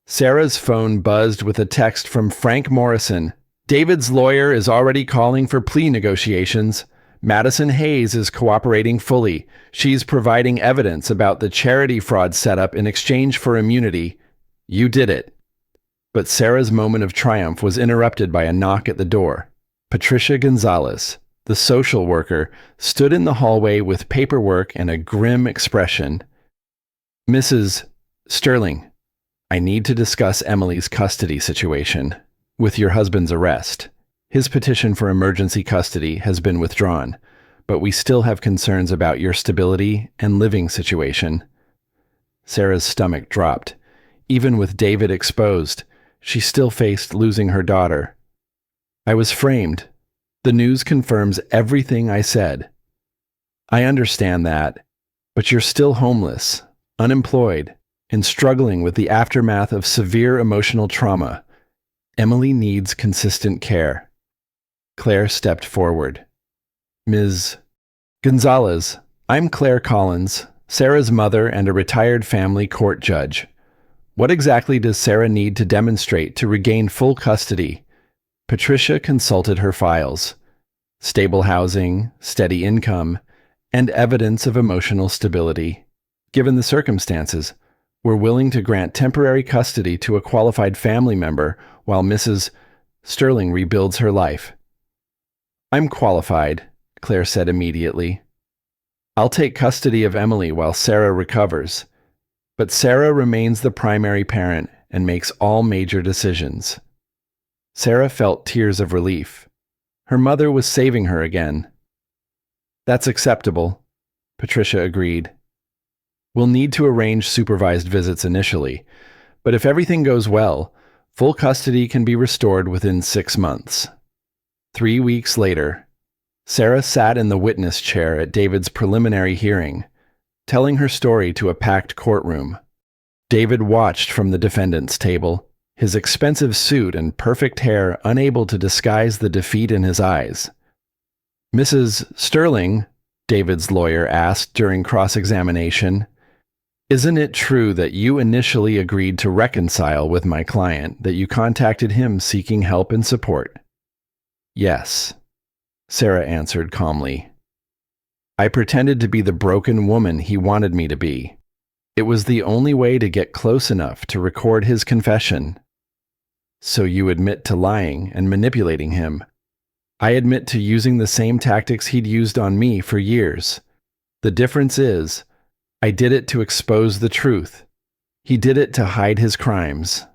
Sarah's phone buzzed with a text from Frank Morrison. "David's lawyer is already calling for plea negotiations. Madison Hayes is cooperating fully. She's providing evidence about the charity fraud setup in exchange for immunity. You did it." But Sarah's moment of triumph was interrupted by a knock at the door. Patricia Gonzalez, the social worker, stood in the hallway with paperwork and a grim expression. Mrs. Sterling, I need to discuss Emily's custody situation. With your husband's arrest, his petition for emergency custody has been withdrawn, but we still have concerns about your stability and living situation. Sarah's stomach dropped. Even with David exposed, she still faced losing her daughter. I was framed. The news confirms everything I said. I understand that, but you're still homeless, unemployed, and struggling with the aftermath of severe emotional trauma. Emily needs consistent care. Claire stepped forward. Ms. Gonzalez, I'm Claire Collins, Sarah's mother and a retired family court judge. What exactly does Sarah need to demonstrate to regain full custody? Patricia consulted her files. Stable housing, steady income, and evidence of emotional stability. Given the circumstances, we're willing to grant temporary custody to a qualified family member while Mrs. Sterling rebuilds her life. I'm qualified, Claire said immediately. I'll take custody of Emily while Sarah recovers, but Sarah remains the primary parent and makes all major decisions. Sarah felt tears of relief. Her mother was saving her again. That's acceptable, Patricia agreed. We'll need to arrange supervised visits initially, but if everything goes well, full custody can be restored within 6 months. 3 weeks later, Sarah sat in the witness chair at David's preliminary hearing, telling her story to a packed courtroom. David watched from the defendant's table, his expensive suit and perfect hair unable to disguise the defeat in his eyes. Mrs. Sterling, David's lawyer asked during cross-examination, isn't it true that you initially agreed to reconcile with my client, that you contacted him seeking help and support? Yes, Sarah answered calmly. I pretended to be the broken woman he wanted me to be. It was the only way to get close enough to record his confession. So you admit to lying and manipulating him. I admit to using the same tactics he'd used on me for years. The difference is, I did it to expose the truth. He did it to hide his crimes.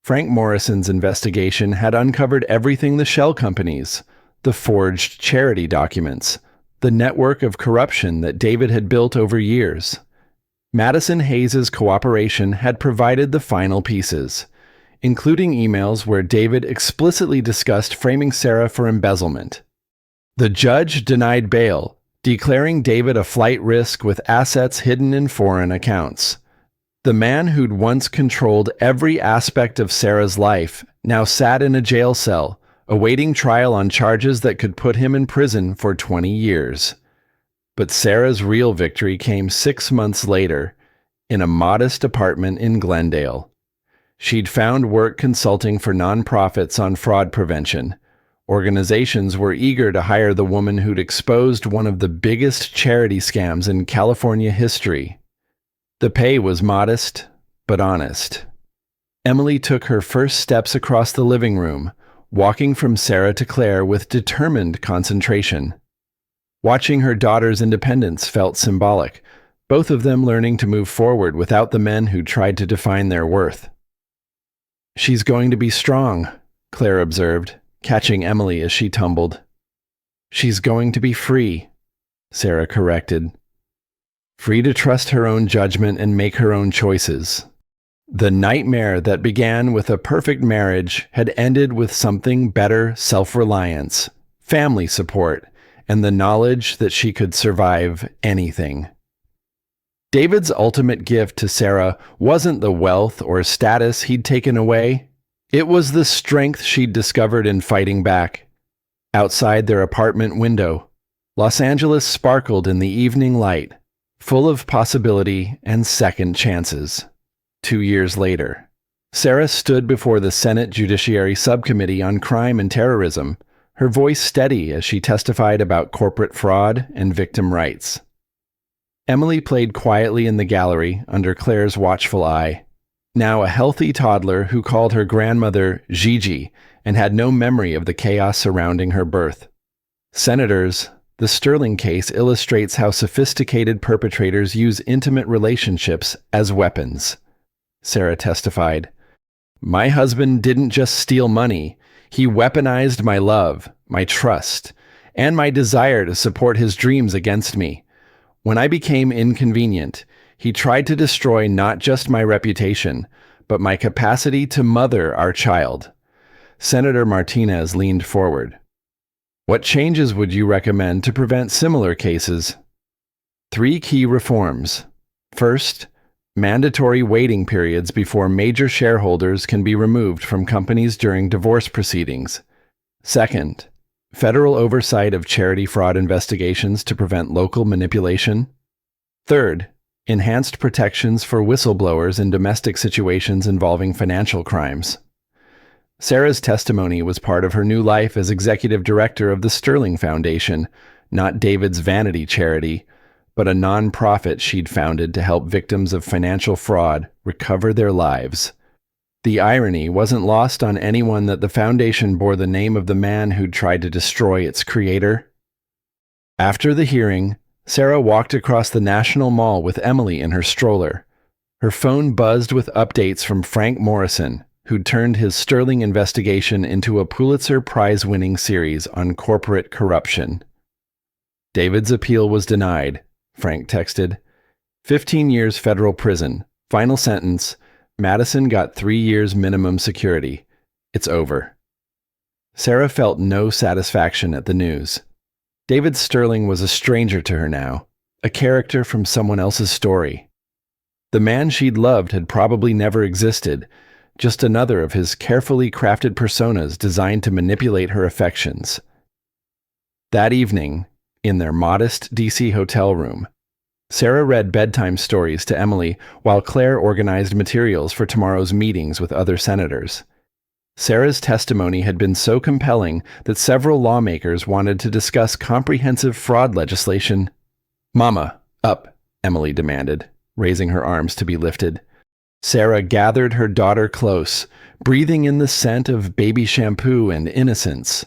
Frank Morrison's investigation had uncovered everything: the shell companies, the forged charity documents, the network of corruption that David had built over years. Madison Hayes's cooperation had provided the final pieces, including emails where David explicitly discussed framing Sarah for embezzlement. The judge denied bail, declaring David a flight risk with assets hidden in foreign accounts. The man who'd once controlled every aspect of Sarah's life now sat in a jail cell, awaiting trial on charges that could put him in prison for 20 years. But Sarah's real victory came 6 months later, in a modest apartment in Glendale. She'd found work consulting for nonprofits on fraud prevention. Organizations were eager to hire the woman who'd exposed one of the biggest charity scams in California history. The pay was modest, but honest. Emily took her first steps across the living room, walking from Sarah to Claire with determined concentration. Watching her daughter's independence felt symbolic, both of them learning to move forward without the men who tried to define their worth. She's going to be strong, Claire observed, catching Emily as she tumbled. She's going to be free, Sarah corrected. Free to trust her own judgment and make her own choices. The nightmare that began with a perfect marriage had ended with something better: self-reliance, family support, and the knowledge that she could survive anything. David's ultimate gift to Sarah wasn't the wealth or status he'd taken away. It was the strength she'd discovered in fighting back. Outside their apartment window, Los Angeles sparkled in the evening light, full of possibility and second chances. 2 years later, Sarah stood before the Senate Judiciary Subcommittee on Crime and Terrorism, her voice steady as she testified about corporate fraud and victim rights. Emily played quietly in the gallery under Claire's watchful eye, now a healthy toddler who called her grandmother Gigi and had no memory of the chaos surrounding her birth. Senators, the Sterling case illustrates how sophisticated perpetrators use intimate relationships as weapons. Sarah testified, "My husband didn't just steal money, he weaponized my love, my trust, and my desire to support his dreams against me. When I became inconvenient, he tried to destroy not just my reputation, but my capacity to mother our child." Senator Martinez leaned forward. "What changes would you recommend to prevent similar cases?" Three key reforms. First, mandatory waiting periods before major shareholders can be removed from companies during divorce proceedings. Second, federal oversight of charity fraud investigations to prevent local manipulation. Third, enhanced protections for whistleblowers in domestic situations involving financial crimes. Sarah's testimony was part of her new life as executive director of the Sterling Foundation, not David's vanity charity, but a non-profit she'd founded to help victims of financial fraud recover their lives. The irony wasn't lost on anyone that the foundation bore the name of the man who'd tried to destroy its creator. After the hearing, Sarah walked across the National Mall with Emily in her stroller. Her phone buzzed with updates from Frank Morrison, who'd turned his Sterling investigation into a Pulitzer Prize-winning series on corporate corruption. "David's appeal was denied," Frank texted. 15 years federal prison. Final sentence, Madison got 3 years minimum security. It's over. Sarah felt no satisfaction at the news. David Sterling was a stranger to her now, a character from someone else's story. The man she'd loved had probably never existed, just another of his carefully crafted personas designed to manipulate her affections. That evening, in their modest DC hotel room, Sarah read bedtime stories to Emily while Claire organized materials for tomorrow's meetings with other senators. Sarah's testimony had been so compelling that several lawmakers wanted to discuss comprehensive fraud legislation. "Mama, up," Emily demanded, raising her arms to be lifted. Sarah gathered her daughter close, breathing in the scent of baby shampoo and innocence.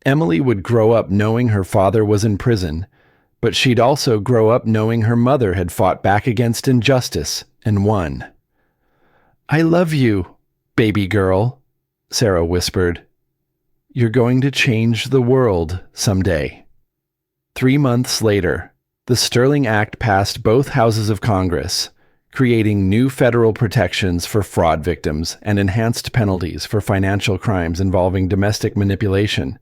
Emily would grow up knowing her father was in prison, but she'd also grow up knowing her mother had fought back against injustice and won. "I love you, baby girl," Sarah whispered. "You're going to change the world someday." 3 months later, the Sterling Act passed both houses of Congress, creating new federal protections for fraud victims and enhanced penalties for financial crimes involving domestic manipulation.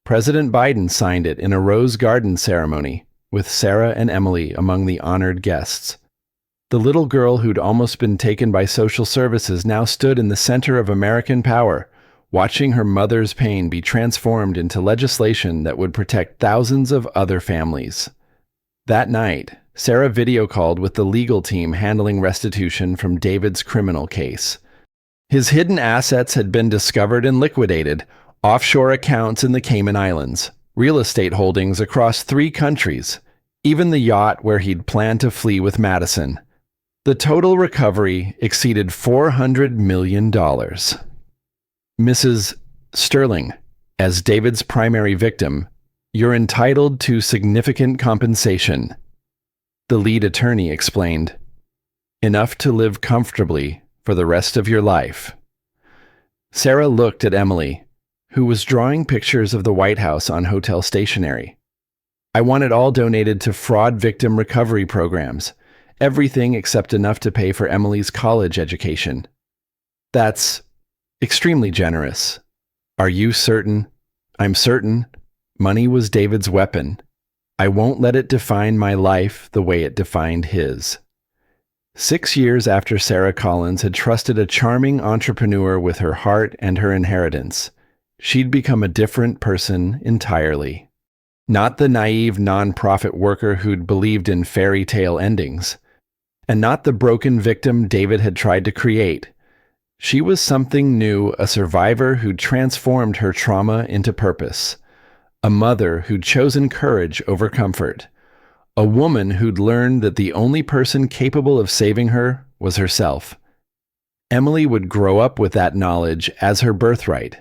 President Biden signed it in a Rose Garden ceremony, with Sarah and Emily among the honored guests. The little girl who'd almost been taken by social services now stood in the center of American power, watching her mother's pain be transformed into legislation that would protect thousands of other families. That night, Sarah video called with the legal team handling restitution from David's criminal case. His hidden assets had been discovered and liquidated, offshore accounts in the Cayman Islands, real estate holdings across 3 countries, even the yacht where he'd planned to flee with Madison. The total recovery exceeded $400 million. "Mrs. Sterling, as David's primary victim, you're entitled to significant compensation," the lead attorney explained. "Enough to live comfortably for the rest of your life." Sarah looked at Emily, who was drawing pictures of the White House on hotel stationery. "I want it all donated to fraud victim recovery programs, everything except enough to pay for Emily's college education." "That's extremely generous. Are you certain?" "I'm certain. Money was David's weapon. I won't let it define my life the way it defined his." 6 years after Sarah Collins had trusted a charming entrepreneur with her heart and her inheritance, she'd become a different person entirely. Not the naive nonprofit worker who'd believed in fairy tale endings, and not the broken victim David had tried to create. She was something new, a survivor who'd transformed her trauma into purpose, a mother who'd chosen courage over comfort, a woman who'd learned that the only person capable of saving her was herself. Emily would grow up with that knowledge as her birthright,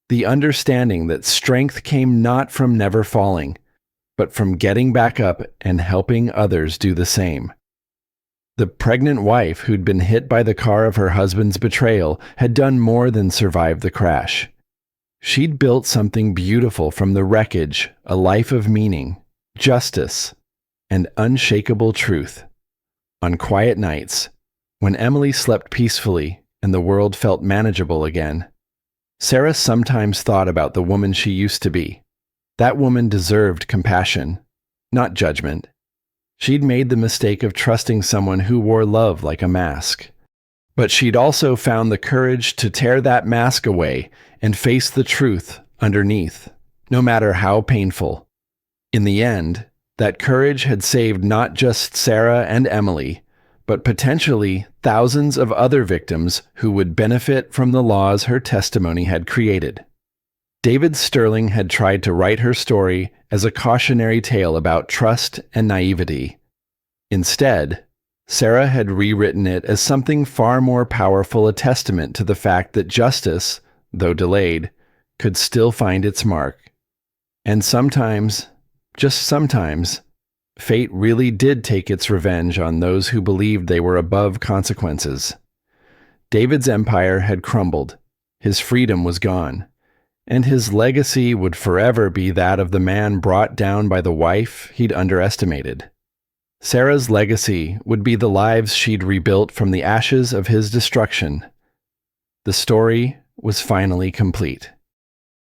The understanding that strength came not from never falling, but from getting back up and helping others do the same. The pregnant wife who'd been hit by the car of her husband's betrayal had done more than survive the crash. She'd built something beautiful from the wreckage, a life of meaning, justice, and unshakable truth. On quiet nights, when Emily slept peacefully and the world felt manageable again, Sarah sometimes thought about the woman she used to be. That woman deserved compassion, not judgment. She'd made the mistake of trusting someone who wore love like a mask. But she'd also found the courage to tear that mask away and face the truth underneath, no matter how painful. In the end, that courage had saved not just Sarah and Emily, but potentially thousands of other victims who would benefit from the laws her testimony had created. David Sterling had tried to write her story as a cautionary tale about trust and naivety. Instead, Sarah had rewritten it as something far more powerful, a testament to the fact that justice, though delayed, could still find its mark. And sometimes, just sometimes, fate really did take its revenge on those who believed they were above consequences. David's empire had crumbled, his freedom was gone, and his legacy would forever be that of the man brought down by the wife he'd underestimated. Sarah's legacy would be the lives she'd rebuilt from the ashes of his destruction. The story was finally complete.